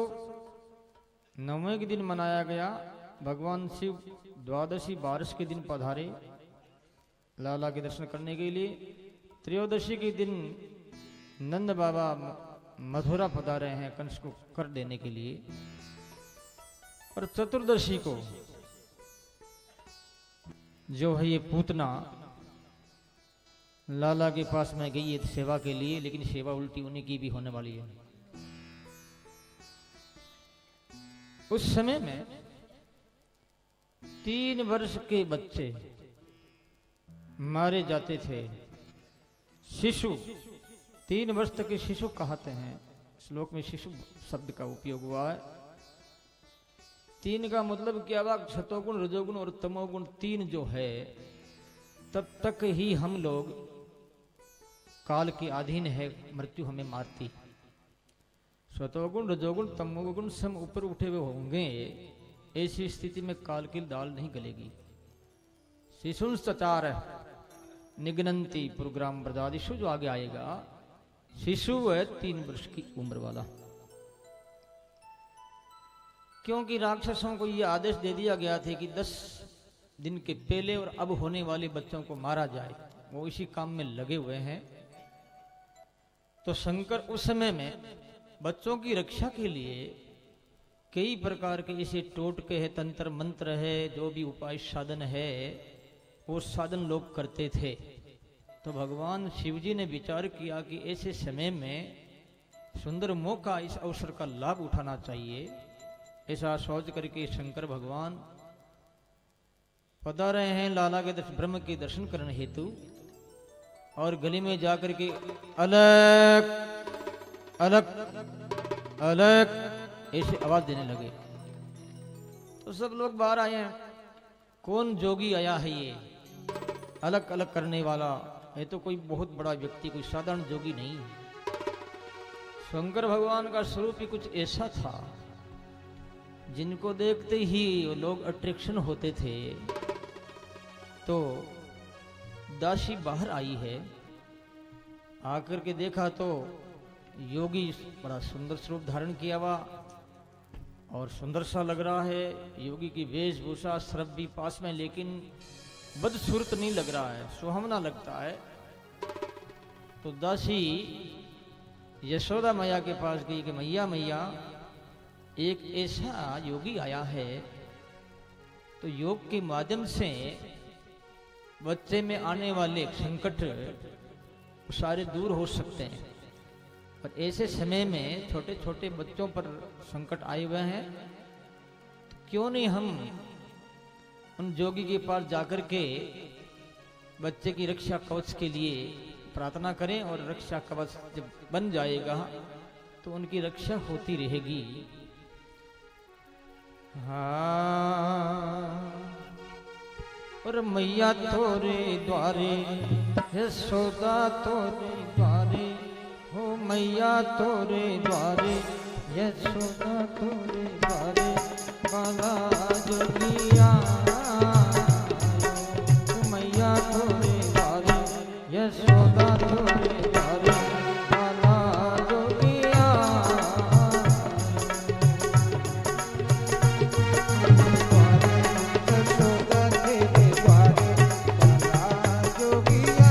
[SPEAKER 1] 9वें के दिन मनाया गया। भगवान शिव द्वादशी बारिश के दिन पधारे लाला के दर्शन करने के लिए। त्रयोदशी के दिन नंद बाबा मथुरा पधारे हैं कंस को कर देने के लिए। और चतुर्दशी को जो है ये पूतना लाला के पास में गई है सेवा के लिए, लेकिन सेवा उल्टी उन्हीं की भी होने वाली है। उस समय में 3 वर्ष के बच्चे मारे जाते थे। शिशु 3 वर्ष तक के शिशु कहते हैं। श्लोक में शिशु शब्द का उपयोग हुआ है। 3 का मतलब क्या हुआ? सतोगुण, रजोगुण और तमोगुण 3 जो है तब तक ही हम लोग काल के अधीन है, मृत्यु हमें मारती। सतोगुण, रजोगुण, तमोगुण सब ऊपर उठे हुए होंगे, ऐसी स्थिति में काल की दाल नहीं गलेगी। शिशुन सचार निगनंती प्रोग्राम ब्रजादिशु जो आगे आएगा, शिशु है 3 वर्ष की उम्र वाला। क्योंकि राक्षसों को यह आदेश दे दिया गया था कि 10 दिन के पहले और अब होने वाले बच्चों को मारा जाए, वो इसी काम में लगे हुए हैं। तो शंकर उस समय में बच्चों की रक्षा के लिए कई प्रकार के ऐसे टोटके है, तंत्र मंत्र है, जो भी उपाय साधन है वो साधन लोग करते थे। तो भगवान शिवजी ने विचार किया कि ऐसे समय में सुंदर मौका, इस अवसर का लाभ उठाना चाहिए। ऐसा सोच करके शंकर भगवान पधारे हैं लाला के दर्शन, ब्रह्म के दर्शन करने हेतु। और गली में जाकर के अलग अलग अलग ऐसे आवाज देने लगे। तो सब लोग बाहर आए हैं। कौन जोगी आया है ये अलग अलग करने वाला? ये तो कोई बहुत बड़ा व्यक्ति, कोई साधारण जोगी नहीं। शंकर भगवान का स्वरूप ही कुछ ऐसा था जिनको देखते ही लोग अट्रैक्शन होते थे। तो दासी बाहर आई है, आकर के देखा तो योगी बड़ा सुंदर स्वरूप धारण किया हुआ और सुंदर सा लग रहा है। योगी की वेशभूषा सर्प भी पास में, लेकिन बदसूरत नहीं लग रहा है, सुहावना लगता है। तो दासी यशोदा मैया के पास गई कि मैया मैया एक ऐसा योगी आया है, तो योग के माध्यम से बच्चे में आने वाले संकट सारे दूर हो सकते हैं। और ऐसे समय में छोटे छोटे बच्चों पर संकट आए हुए हैं, तो क्यों नहीं हम उन जोगी के पास जाकर के बच्चे की रक्षा कवच के लिए प्रार्थना करें, और रक्षा कवच जब बन जाएगा तो उनकी रक्षा होती रहेगी। हाँ, और मैया तोरे द्वारे, यशोदा तोरे द्वारे, हो मैया तोरे द्वारे, यशोदा तोरे द्वारे, बाला जोगिया मैया तोरे द्वारे, यशोदा तोरे द्वारे, बाला जोगिया। यशोदा तेरे द्वारे, बाला जोगिया।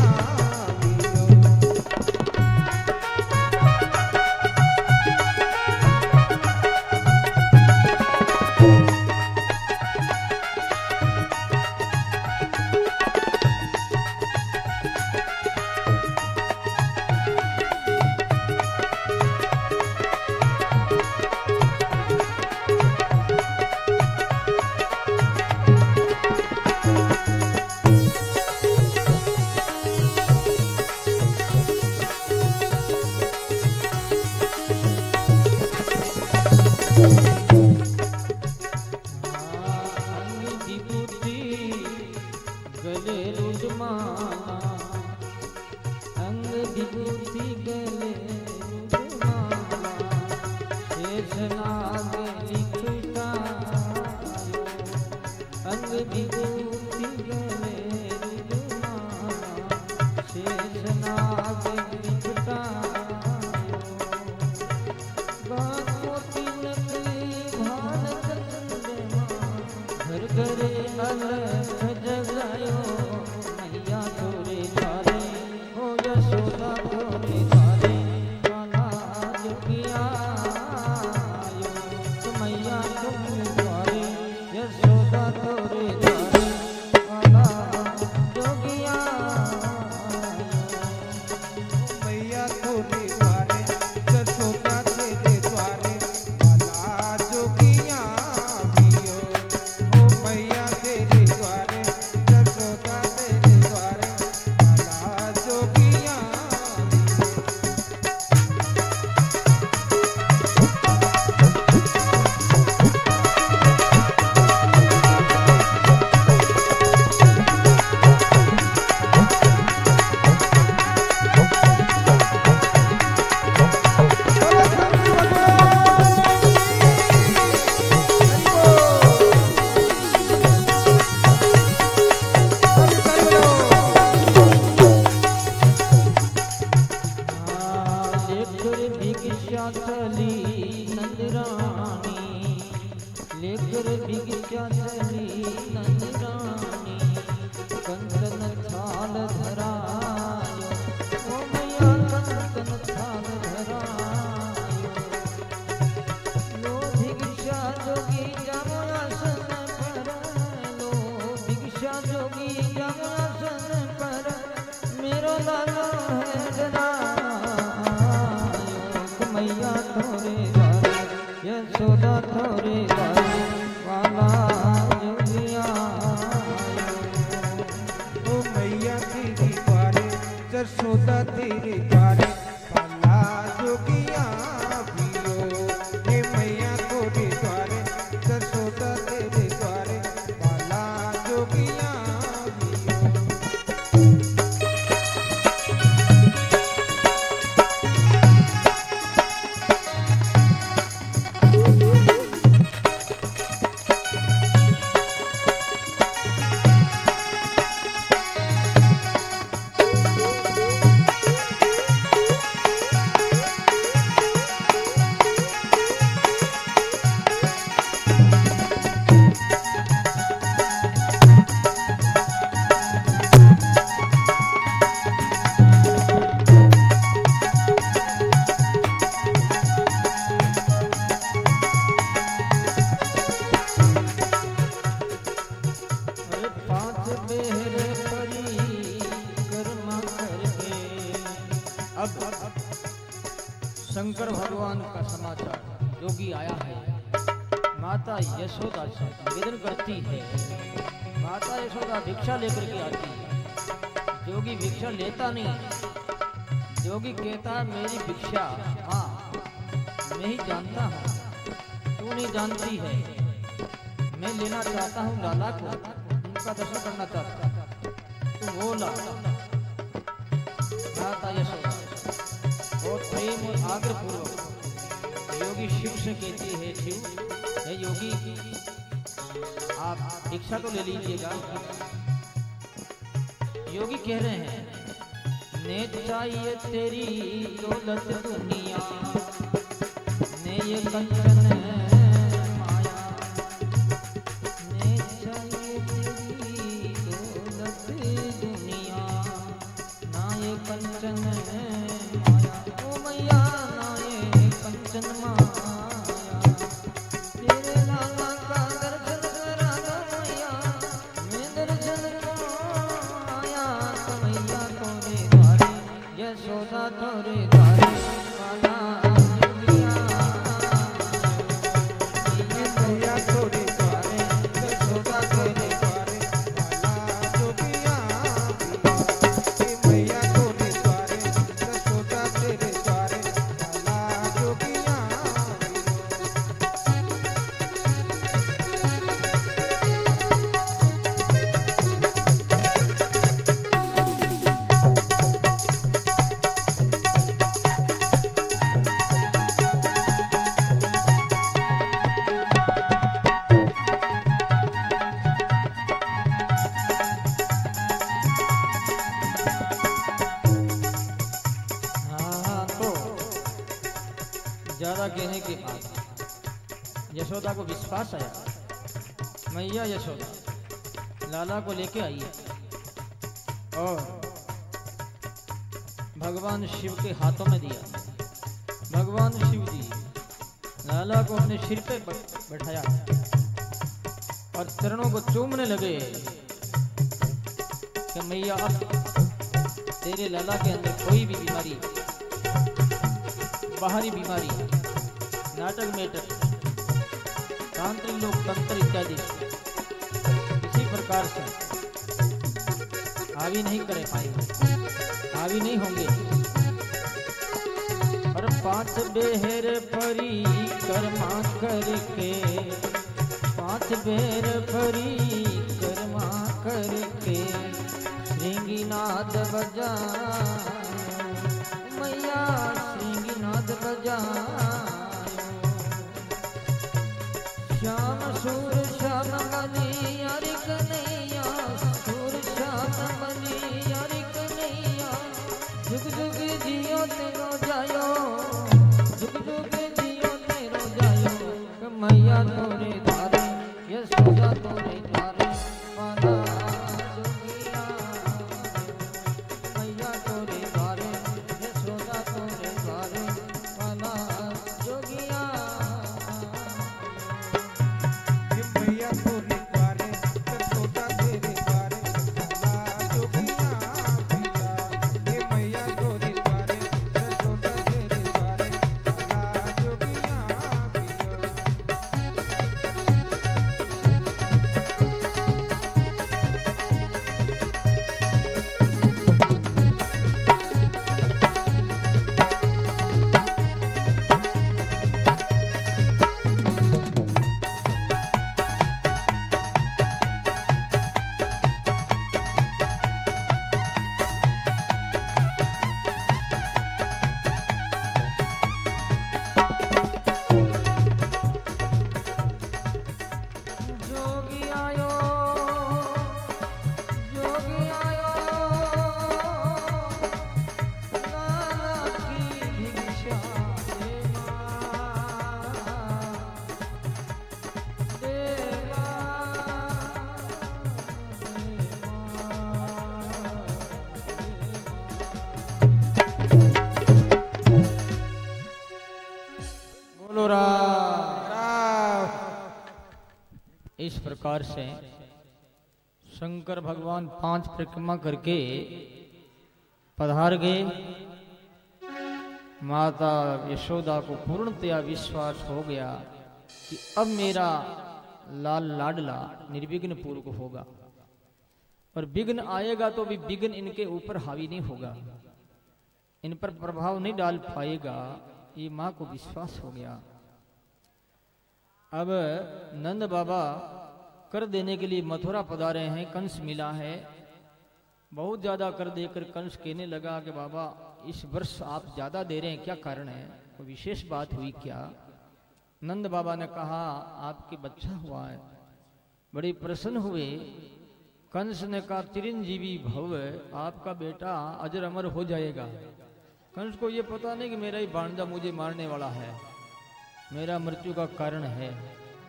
[SPEAKER 1] शेषनाग लिखटायो अंग विभूति गले शेषनाग लिखटायो बात मोती नकली भान चंद्रमा घर घरे अलख जगायो मैया तोरे द्वारे हो यशोदा तोरे द्वारे काला जोगिया आयो तो मैया तोरे द्वारे यशोदा तोरे द्वारे काला जोगिया
[SPEAKER 2] मैया तोरे द्वारे यशोदा तेरे द्वारे काला जोगिया आयो ओ मैया तेरे द्वारे यशोदा तेरे द्वारे काला जोगिया
[SPEAKER 1] लेकर भिक्षा चली नंदरानी लेकर भिक्षा चली नंदरानी कंचन थाल धरायो ओ मैया कंचन थाल धरायो लो भिक्षा जोगी जमासन पर लो भिक्षा जोगी जमासन पर मेरो लालो है जनायो मैया तोरे द्वारे यशोदा तोरे द्वारे वाला जोगिया
[SPEAKER 2] ओ मैया तेरे द्वारे यशोदा तेरे द्वारे काला जोगिया पियो हे मैया तोरे द्वारे यशोदा तेरे द्वारे काला जोगिया पियो
[SPEAKER 1] अरे पांच बेहरे परी कर्मा करके अब शंकर भगवान का समाचार जोगी आया है माता यशोदा से निवेदन करती है माता यशोदा भिक्षा लेकर के आती है जोगी भिक्षा लेता नहीं जोगी कहता है मेरी भिक्षा हाँ मैं ही जानता हूँ तू नहीं जानती है मैं लेना चाहता हूँ लाला को उनका दर्शन करना चाहता हूँ तू वो ला माता यशोदा और प्रेम और आग्रह पूर्वक योगी शिव से कहती है शिव हे योगी आप दीक्षा तो ले लीजिएगा योगी कह रहे हैं ने चाहिए तेरी दौलत दुनिया ने ये कंचन माया ने चाहिए तेरी दौलत दुनिया ना ये कंचन माया ओ मैया ना ये कंचन माया तेरे लाला का दर्शन करा दो मैया मैं दर्शन आया तो मैया तोरे द्वारे यशोदा तोरे द्वारे काला जोगिया देने के बाद यशोदा को विश्वास आया, मैया यशोदा लाला को लेके आई है और भगवान शिव के हाथों में दिया। भगवान शिव जी लाला को अपने सिर पे बैठाया और चरणों को चूमने लगे कि मैया अब तेरे लाला के अंदर कोई भी बीमारी, बाहरी बीमारी, नाटक मेटक, तांत्रिक लोग, तंत्र इत्यादि इसी प्रकार से हावी नहीं करे पाएंगे, हावी नहीं होंगे। और 5 बेर परिक्रमा करके, 5 बेर परिक्रमा करके श्रृंगीनाद बजा मैया, श्रृंगीनाद बजा। श्याम सूर श्याम मनी हरि कन्हैया, सूर श्याम मनी हरि कन्हैया, जुग जुग जियो तेरो जायो, जुग जुग जियो तेरो जायो। मैया तोरे द्वारे यशोदा तोरे द्वारे पाला जोगिया, मैया तोरे द्वारे यशोदा तोरे द्वारे पाला जोगिया।
[SPEAKER 2] ये मैया तोरे द्वारे यशोदा तेरे द्वारे पाला जोगिया पिया। ये मैया तोरे द्वारे यशोदा तेरे द्वारे पाला जोगिया पिया।
[SPEAKER 1] जोगी आयो, जोगी आयो, लाला की भिक्षा दे देवा, बोलो राम। इस प्रकार से शंकर भगवान 5 परिक्रमा करके पधार गए। माता यशोदा को पूर्णतया विश्वास हो गया कि अब मेरा लाल लाडला निर्विघ्न पूर्वक होगा, और विघ्न आएगा तो भी विघ्न इनके ऊपर हावी नहीं होगा, इन पर प्रभाव नहीं डाल पाएगा। ये माँ को विश्वास हो गया। अब नंद बाबा कर देने के लिए मथुरा पधारे हैं, कंस मिला है। बहुत ज्यादा कर देकर कंस कहने लगा कि बाबा इस वर्ष आप ज्यादा दे रहे हैं, क्या कारण है, कोई विशेष बात हुई क्या? नंद बाबा ने कहा आपके बच्चा हुआ है, बड़ी प्रसन्न हुए। कंस ने कहा चिरंजीवी भव, आपका बेटा अजर अमर हो जाएगा। कंस को ये पता नहीं कि मेरा ही भांजा मुझे मारने वाला है, मेरा मृत्यु का कारण है,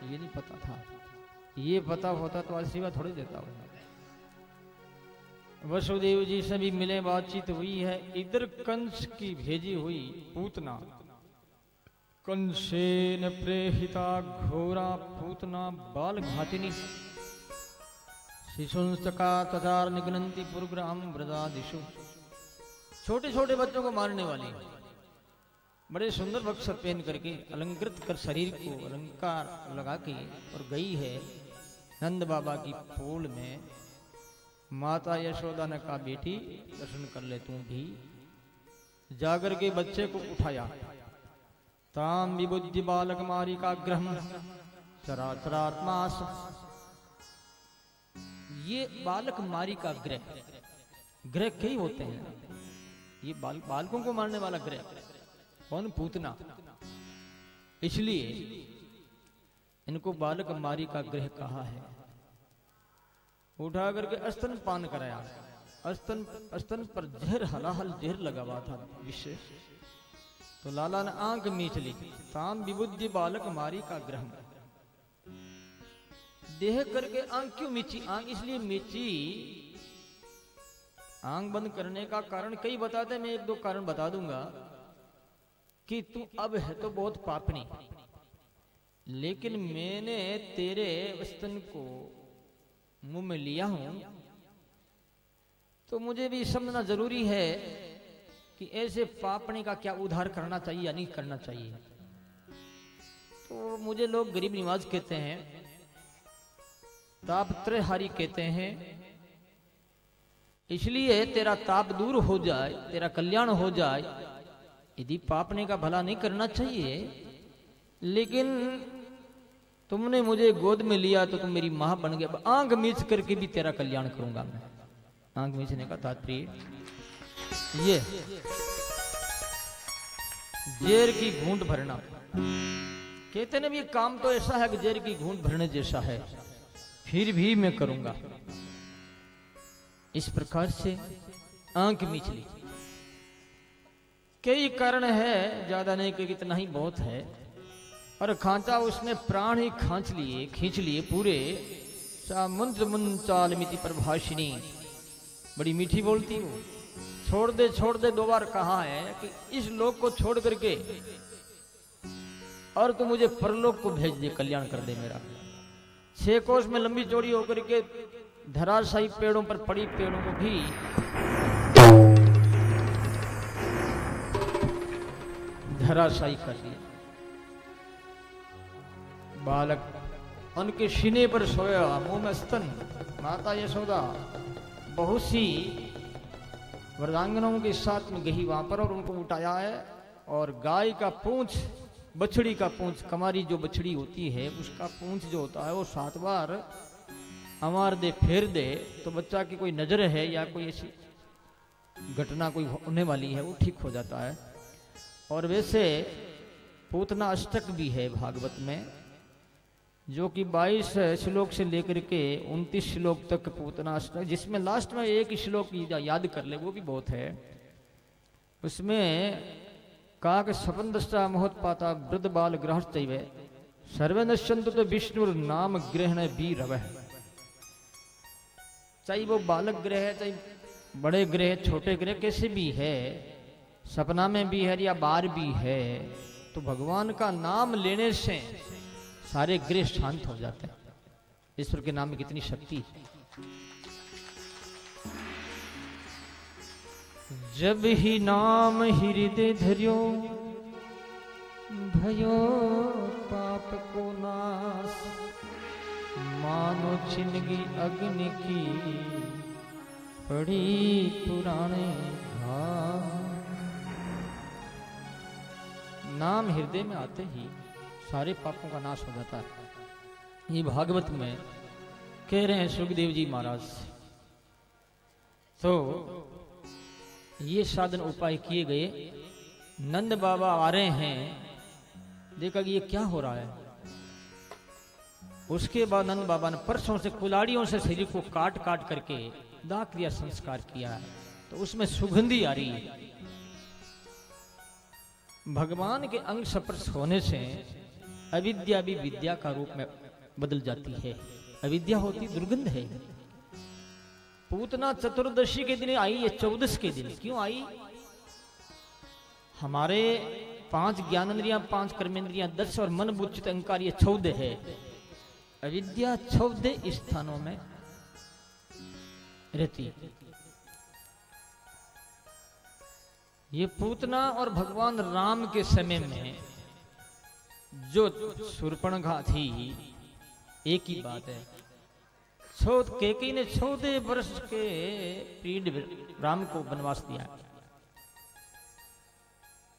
[SPEAKER 1] ये नहीं पता था। ये पता होता तो आशीर्वाद थोड़ी देता हूँ। वसुदेव जी से भी मिले, बातचीत हुई है। इधर कंस की भेजी हुई पूतना, कंसेन प्रेहिता घोरा पूतना बाल घातिनी शिशुंस्तका तथार निगनंती पुरग्राम वृदादिशु। छोटे छोटे बच्चों को मारने वाली, बड़े सुंदर वस्त्र पहन करके अलंकृत कर शरीर को अलंकार लगा के और गई है नंद बाबा की पोल में। माता यशोदा ने कहा बेटी दर्शन कर ले तू भी। जाकर के बच्चे को उठाया। ताम विबुद्धि बालक मारी का ग्रह चराचरात्मास। ये बालक मारी का ग्रह, ग्रह कई होते हैं, ये बालकों को मारने वाला ग्रह कौन? पूतना। इसलिए इनको बालक मारी का ग्रह कहा है। उठा करके स्तन पान कराया। स्तन पर जहर हलाहल जहर लगा हुआ था विशेष। तो लाला ने आंख मीच ली। ताम विबुद्धि बालक मारी का ग्रह देह करके आंख क्यों मीची? आंख इसलिए मीची, आंख बंद करने का कारण कई बताते, मैं एक दो कारण बता दूंगा कि तू अब है तो बहुत पापनी, लेकिन मैंने तेरे वस्तन को मुंह में लिया हूं तो मुझे भी समझना जरूरी है कि ऐसे पापने का क्या उद्धार करना चाहिए या नहीं करना चाहिए। तो मुझे लोग गरीब निवाज कहते हैं, तापत्रयहारी कहते हैं, इसलिए तेरा ताप दूर हो जाए, तेरा कल्याण हो जाए, यदि पापने का भला नहीं करना चाहिए। लेकिन तुमने मुझे गोद में लिया तो तुम मेरी मां बन गए, आंख मीच करके भी तेरा कल्याण करूंगा मैं। आंख मीचने का तात्पर्य ये जेर की घूंट भरना। कहते ना ये काम तो ऐसा है कि जेर की घूंट भरने जैसा है, फिर भी मैं करूंगा। इस प्रकार से आंख मीच ली। कई कारण है, ज्यादा नहीं कि इतना ही बहुत है। और खांचा उसने प्राण ही खींच लिए पूरे। मुंज मुंचाल मिति प्रभाषिनी, बड़ी मीठी बोलती वो। छोड़ दे दो बार कहा है कि इस लोक को छोड़ करके और तू मुझे परलोक को भेज दे, कल्याण कर दे मेरा। 6 कोस में लंबी चौड़ी होकर के धराशायी पेड़ों पर पड़ी पेड़ों को भी धराशायी कर दिया। बालक उनके सीने पर सोया, मुंह में स्तन। माता यशोदा बहुत सी वरदांगनों के साथ में गई वहां पर और उनको उठाया है। और गाय का पूंछ, बछड़ी का पूंछ, कमारी जो बछड़ी होती है उसका पूंछ जो होता है वो 7 बार अमार दे, फेर दे, तो बच्चा की कोई नजर है या कोई ऐसी घटना कोई होने वाली है वो ठीक हो जाता है। और वैसे पूतना अष्टक भी है भागवत में, जो कि 22 श्लोक से लेकर के 29 श्लोक तक पूतना अष्टक, जिसमें लास्ट में एक श्लोक याद कर ले वो भी बहुत है। उसमें कहा कि सपन दृष्टा मोहत्पाता वृद्ध बाल गृहस्थ सर्वे नश्यन्तु तो विष्णुर नाम ग्रहण भी रवः। चाहे वो बालक ग्रह है, चाहे बड़े ग्रह, छोटे ग्रह, कैसे भी है, सपना में भी है या बाहर भी है, तो भगवान का नाम लेने से सारे ग्रह शांत हो जाते हैं। ईश्वर के नाम में कितनी शक्ति है। जब ही नाम हृदय धर्यो भयो पाप को नाश, मानो छिनगी अग्नि की पड़ी पुराने घाव। नाम हृदय में आते ही सारे पापों का नाश हो जाता है। ये भागवत में कह रहे हैं सुखदेव जी महाराज। तो ये साधन उपाय किए गए। नंद बाबा आ रहे हैं, देखा कि ये क्या हो रहा है। उसके बाद नंद बाबा ने परसों से कुलाड़ियों से शरीर को काट काट करके दाह क्रिया संस्कार किया है, तो उसमें सुगंधी आ रही है। भगवान के अंग स्पर्श होने से अविद्या भी विद्या का रूप में बदल जाती है। अविद्या होती दुर्गंध है। पूतना चतुर्दशी के दिन आई, ये 14 के दिन क्यों आई? हमारे 5 ज्ञानेंद्रियां, 5 कर्मेंद्रियां, 10 और मन बुद्धि अहंकार, ये 14 है। अविद्या 14 स्थानों में रहती। ये पूतना और भगवान राम के समय में जो शूर्पणखा थी, एक ही बात है। कैकेयी ने 14 वर्ष के पीरियड राम को वनवास दिया,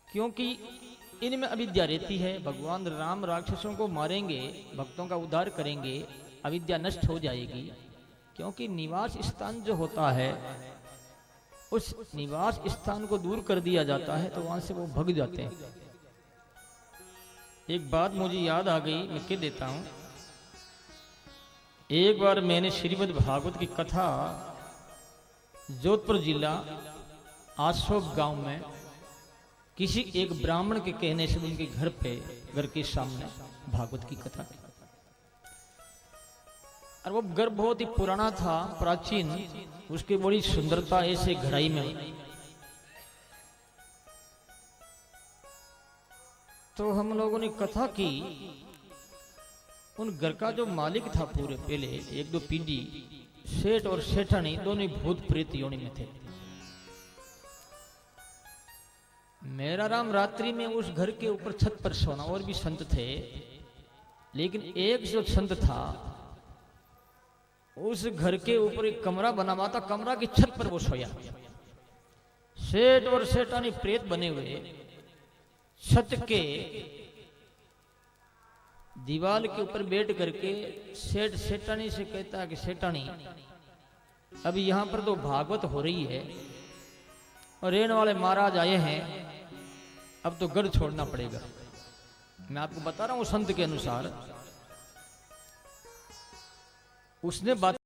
[SPEAKER 1] क्योंकि इनमें अविद्या रहती है। भगवान राम राक्षसों को मारेंगे, भक्तों का उद्धार करेंगे, अविद्या नष्ट हो जाएगी। क्योंकि निवास स्थान जो होता है, उस निवास स्थान को दूर कर दिया जाता है, तो वहां से वो भग जाते हैं। एक बात मुझे याद आ गई, मैं कह देता हूं। एक बार मैंने श्रीमद् भागवत की कथा जोधपुर जिला आशोक गांव में किसी एक ब्राह्मण के कहने से उनके घर के सामने भागवत की कथा की। और वो घर बहुत ही पुराना था, प्राचीन, उसकी बड़ी सुंदरता ऐसे घड़ाई में। तो हम लोगों ने कथा की, उन घर का जो मालिक था पूरे पहले एक दो पीढ़ी, सेठ और सेठानी दोनों भूत प्रेत योनि में थे। मेरा राम रात्रि में उस घर के ऊपर छत पर सोना, और भी संत थे, लेकिन एक जो संत था उस घर के ऊपर एक कमरा बना हुआ था, कमरा की छत पर वो सोया। सेठ और सेठानी प्रेत बने हुए छत के दीवार के ऊपर बैठ करके सेठ सेठानी से कहता है कि सेठानी, अभी यहां पर तो भागवत हो रही है और रेण वाले महाराज आए हैं, अब तो घर छोड़ना पड़ेगा। मैं आपको बता रहा हूं संत के अनुसार उसने बात